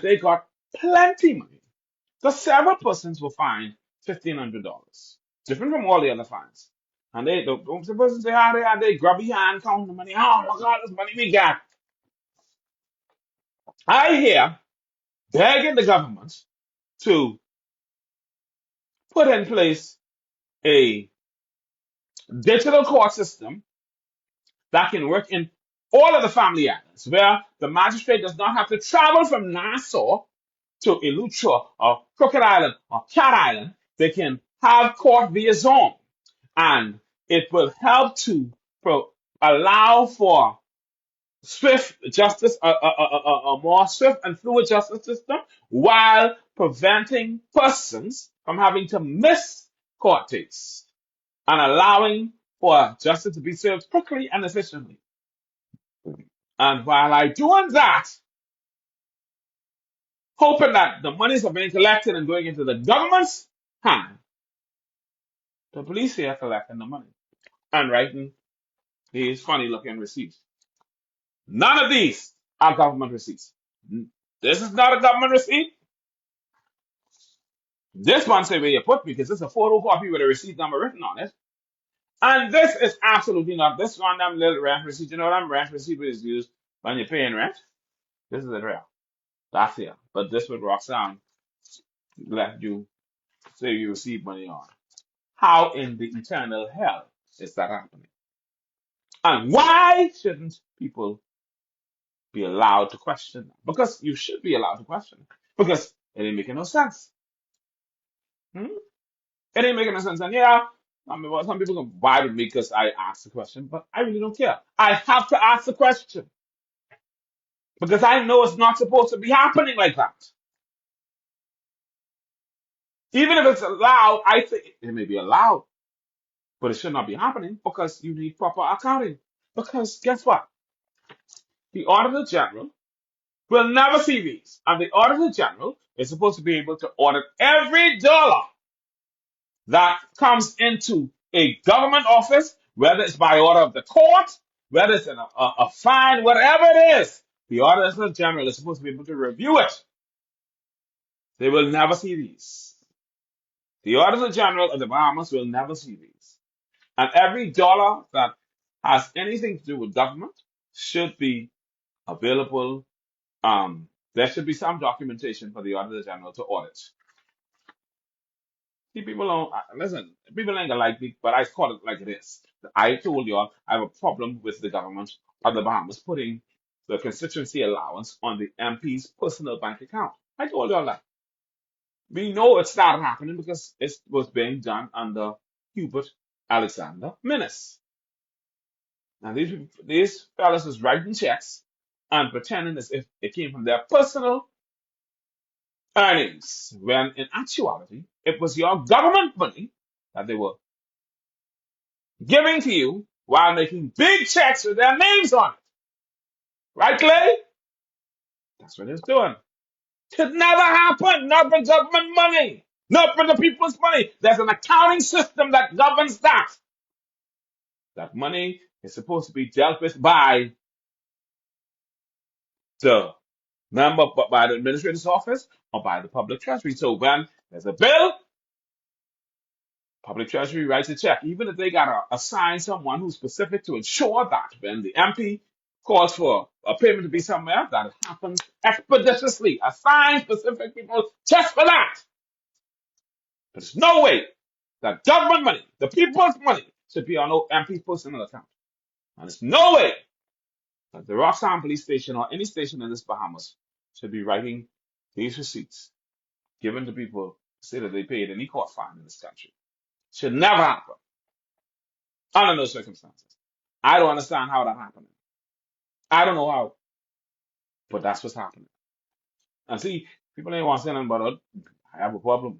They got plenty money. The several persons were fined $1,500, different from all the other fines. And the persons they had they grubby hand counting the money. Oh, look at all this money we got. I hear begging the government to put in place a digital court system that can work in all of the family islands, where the magistrate does not have to travel from Nassau to Eleuthera or Crooked Island or Cat Island. They can have court via Zoom, and it will help to allow for swift justice, a more swift and fluid justice system, while preventing persons from having to miss court dates and allowing for justice to be served quickly and efficiently. And while I doing that, hoping that the monies are being collected and going into the government's hand, the police here collecting the money and writing these funny looking receipts. None of these are government receipts. This is not a government receipt. This one say where you put me because it's a photocopy with a receipt number written on it. And this is absolutely not this one, them little rent receipt. You know what rent receipt is used when you're paying rent? This is it real. That's here. But this would Roxanne let you say you receive money on. How in the eternal hell is that happening? And why shouldn't people be allowed to question them? Because you should be allowed to question them. Because it ain't making no sense. Hmm? It ain't making no sense. And yeah, I mean, well, some people go, why would me? Because I asked the question, but I really don't care. I have to ask the question because I know it's not supposed to be happening like that. Even if it's allowed, I think it may be allowed, but it should not be happening because you need proper accounting. Because guess what? The Auditor General will never see these. And the Auditor General is supposed to be able to audit every dollar that comes into a government office, whether it's by order of the court, whether it's in a fine, whatever it is. The Auditor General is supposed to be able to review it. They will never see these. The Auditor General of the Bahamas will never see these. And every dollar that has anything to do with government should be available. There should be some documentation for the Auditor General to audit. See, people don't listen. People ain't gonna like me, but I call it like it is. I told y'all I have a problem with the government of the Bahamas putting the constituency allowance on the MP's personal bank account. I told y'all that. We know it started happening because it was being done under Hubert Alexander Minnis. Now these fellas was writing checks and pretending as if it came from their personal earnings, when in actuality it was your government money that they were giving to you while making big checks with their names on it. Right, Clay? That's what it's doing. Could never happen. Not with government money. Not with the people's money. There's an accounting system that governs that. That money is supposed to be dealt with by the member, by the administrator's office or by the public treasury. So when there's a bill, public treasury writes a check, even if they got to assign someone who's specific to ensure that when the MP calls for a payment to be somewhere, that it happens expeditiously. Assign specific people just for that. There's no way that government money, the people's money, should be on no MP's personal account. And there's no way that the Roxham police station or any station in this Bahamas should be writing these receipts given to people to say that they paid any court fine in this country. Should never happen under no circumstances. I don't understand how that happened. I don't know how, but that's what's happening. And see, people ain't want to say nothing about it. I have a problem.